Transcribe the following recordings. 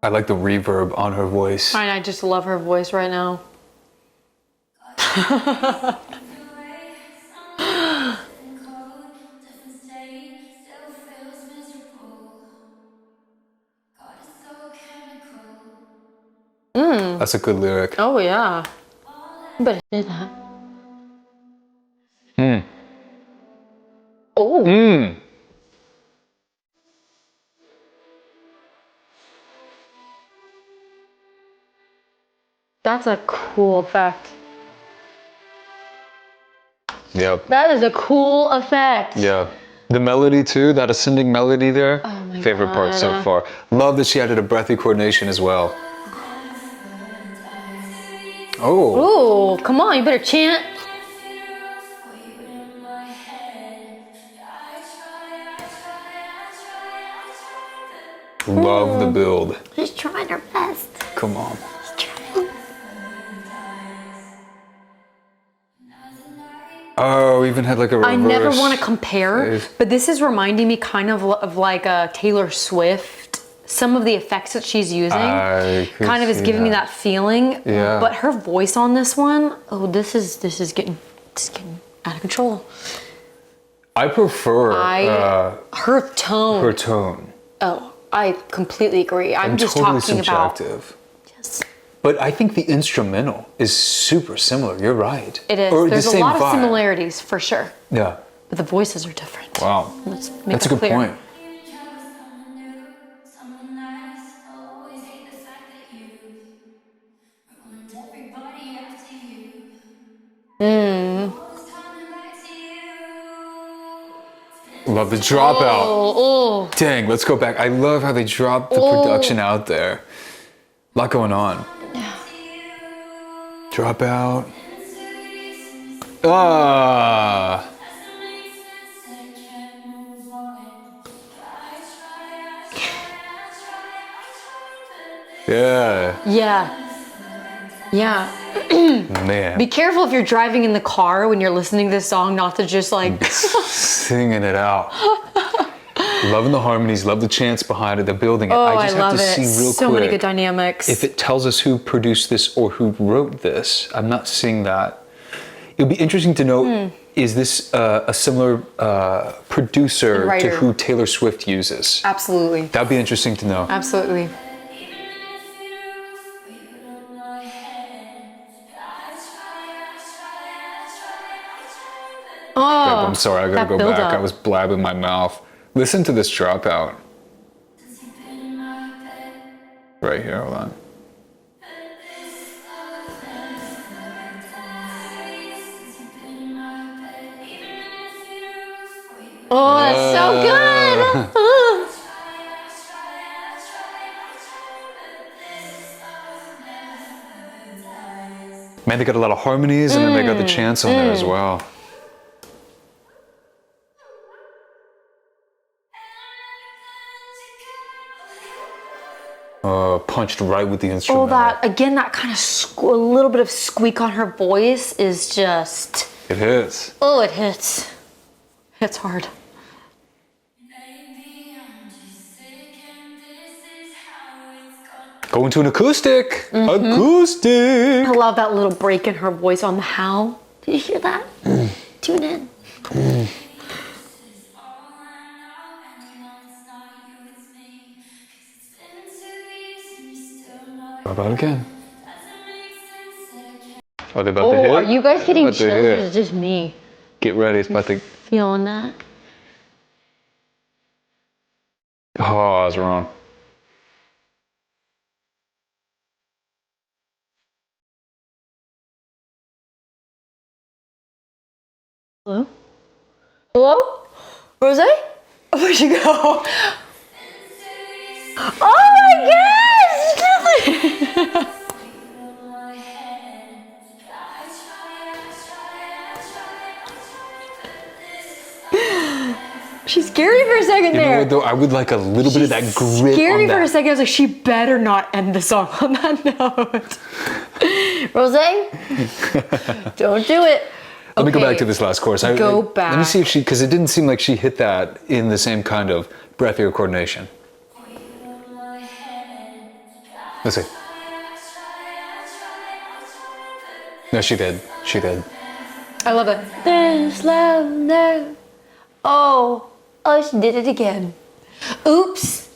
I like the reverb on her voice. I just love her voice right now. That's a good lyric. Oh yeah. You better say that. Oh. That's a cool effect. Yep. That is a cool effect. Yeah. The melody too, that ascending melody there. Oh my Favorite part so God. far. Love that she added a breathy coordination as well. Oh. Ooh, come on, you better chant. Love the build. She's trying her best. Come on. Oh, even had like a reverse. I never want to compare, phase. but this is reminding me kind of like a Taylor Swift. Some of the effects that she's using I could kind of is see giving me that. that feeling. Yeah. But her voice on this one, oh, this is getting out of control. I prefer Her tone. her tone. Oh, I completely agree. I'm just totally talking about. subjective. Yes. But I think the instrumental is super similar. You're right. It is. Or the There's a same lot of vibe. similarities for sure, Yeah. but the voices are different. Wow. Let's make That's a that good clear. point. Love the dropout. Oh, Dang, let's go back. I love how they dropped the production out there. A lot going on. Dropout. Ah. Yeah. yeah. Man. Be careful if you're driving in the car when you're listening to this song, not to just like. Singing it out. Loving the harmonies, love the chants behind it, the building it. Oh, I just love have to it. see real So quick many good dynamics. if it tells us who produced this or who wrote this. I'm not seeing that. It would be interesting to know, is this a similar producer to Writer. who Taylor Swift uses? Absolutely. That'd be interesting to know. Absolutely. Oh, I'm sorry, I gotta that go back. build-up. I was blabbing my mouth. Listen to this dropout. Right here, hold on. Oh, that's so good. Man, they got a lot of harmonies and then they got the chants on there as well. Punched right with the instrument. Oh, that again, that kind of a little bit of squeak on her voice is just. It hits. Oh, it hits. Hits hard. Going to an acoustic. Acoustic. I love that little break in her voice on the howl. Did you hear that? Tune in. How about again? Are they about to hit? Oh, are you guys getting About to chills or hit. is it just me Get ready, it's about to. feeling that? Oh, I was wrong. Hello? Hello? Rose? Where'd she go? Oh my gosh! She's scary for a second You know there. what though? I would like a little bit of that grit Scary on for a that. second. I was like, she better not end the song on that note. Rose? Don't do it. Let me go Okay. back to this last chorus. Go Let me back. see if she, because it didn't seem like she hit that in the same kind of breathier coordination. Let's see. No, she did. She did. I love it. This love, no. Oh, she did it again. Oops,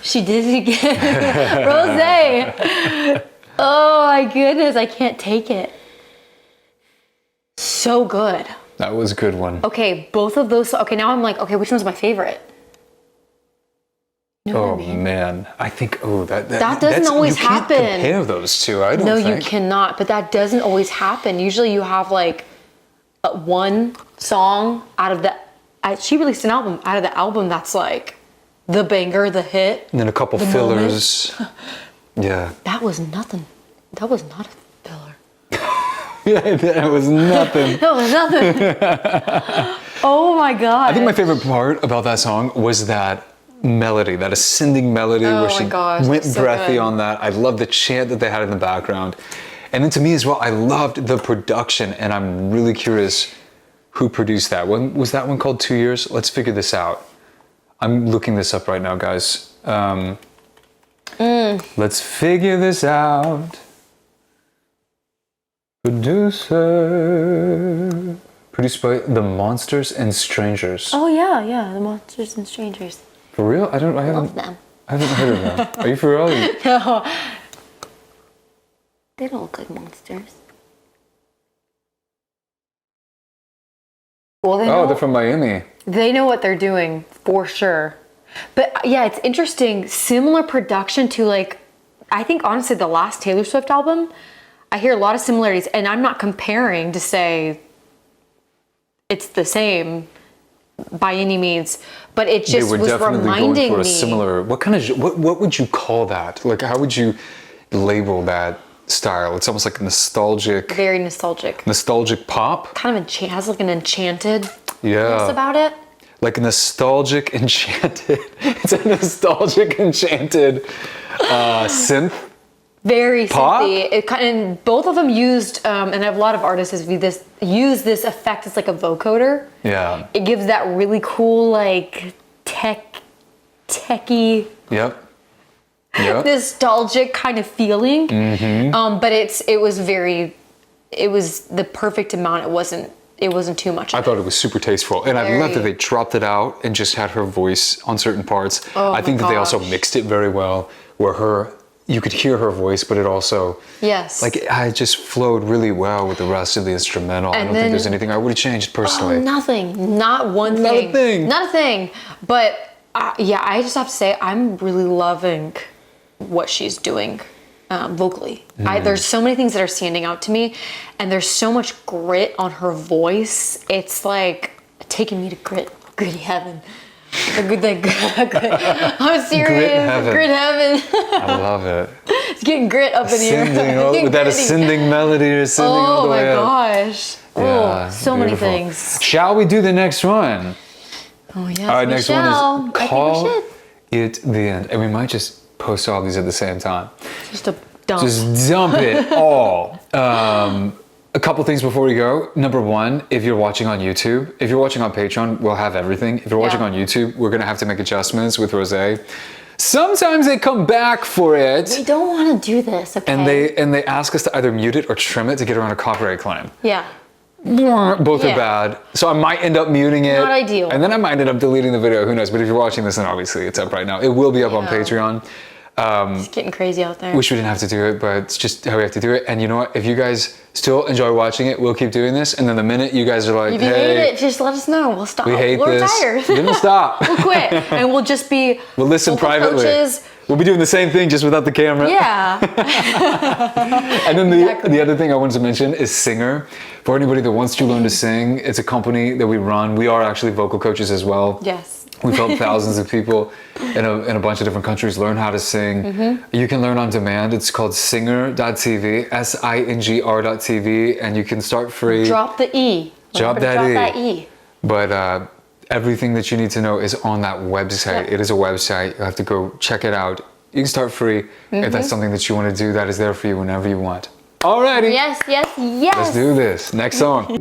she did it again. Rose. Oh my goodness, I can't take it. So good. That was a good one. Okay, both of those. Okay, now I'm like, okay, which one's my favorite? You know Oh what I mean? man, I think that doesn't that's- always you can't happen. compare those two. I don't No, think. you cannot. But that doesn't always happen. Usually, you have like one song out of the. She released an album out of the album that's like the banger, the hit. And then a couple the fillers. Yeah. That was nothing. That was not a filler. Yeah, that was nothing. That was nothing. Oh my god. I think my favorite part about that song was that melody, that ascending melody Oh where my she gosh, went so breathy good. on that. I love the chant that they had in the background. And then to me as well, I loved the production, and I'm really curious who produced that. When was that one called 2 Years? Let's figure this out. I'm looking this up right now, guys. Let's figure this out. Producer. Produced by The Monsters and Strangers. Oh yeah, the Monsters and Strangers. For real? I Love haven't them. heard of them. Are you for real? No, they don't look like monsters. Well, they know, Oh, they're from Miami. they know what they're doing for sure. But yeah, it's interesting. Similar production to like, I think honestly, the last Taylor Swift album. I hear a lot of similarities, and I'm not comparing to say it's the same by any means, but it just They were was definitely reminding going for a me. similar. What kind of? What would you call that? Like, how would you label that style? It's almost like nostalgic Very nostalgic. pop. Kind of has like an enchanted Yeah. about it. Like a nostalgic enchanted. It's a nostalgic enchanted synth. Very Pop? synthy. And both of them used, and I have a lot of artists use this effect as like a vocoder. Yeah. It gives that really cool like techie, Yep. Yep. nostalgic kind of feeling. Mm-hmm. But it was the perfect amount. It wasn't too much. I thought it was super tasteful, and I love that they dropped it out and just had her voice on certain parts. I think that they also gosh. mixed it very well, where you could hear her voice, but it also Yes. like it just flowed really well with the rest of the instrumental. I And don't think there's then- anything I would have changed personally. Nothing. Not one Not a thing. thing. Not a thing. But yeah, I just have to say, I'm really loving what she's doing vocally. There's so many things that are standing out to me, and there's so much grit on her voice. It's like taking me to gritty heaven. I'm serious. heaven. Grit heaven. I love it. It's getting grit up in here. Ascending, It's getting with that gritty. ascending melody, ascending all Oh the my way up. gosh. Yeah, Oh, so many beautiful. things. Shall we do the next one? Oh yes, All right, next one is I think we Call should. It the End. And we might just post all these at the same time. Just a dump. Just dump it all. A couple things before we go. Number one, if you're watching on YouTube, if you're watching on Patreon, we'll have everything. If you're watching Yeah. on YouTube, we're gonna have to make adjustments with Rosé. Sometimes they come back for it, We don't want to do this, okay? and they ask us to either mute it or trim it to get around a copyright claim. Yeah. Both Yeah. are bad. So I might end up muting it. Not ideal. And then I might end up deleting the video. Who knows? But if you're watching this, then obviously it's up right now. It will be up on Yeah. Patreon. It's getting crazy out there. Wish we didn't have to do it, but it's just how we have to do it. And you know what? If you guys still enjoy watching it, we'll keep doing this. And then the minute you guys are like, If you hey, hate it, just let us know. We'll stop. we hate we'll this, retire. then stop. We'll quit. And we'll just be We'll listen vocal privately. coaches. We'll be doing the same thing just without the camera. Yeah. And then the other thing I wanted to mention is Singer. For anybody that wants to learn to sing, it's a company that we run. We are actually vocal coaches as well. Yes. We've helped thousands of people in a bunch of different countries learn how to sing. You can learn on demand. It's called singer.tv, SINGR.tv, and you can start free. Drop the E. Drop Remember to that drop E. that E. But everything that you need to know is on that website. Yeah. It is a website. You have to go check it out. You can start free. If that's something that you want to do, that is there for you whenever you want. Alrighty. Yes, yes, yes. Let's do this. Next song.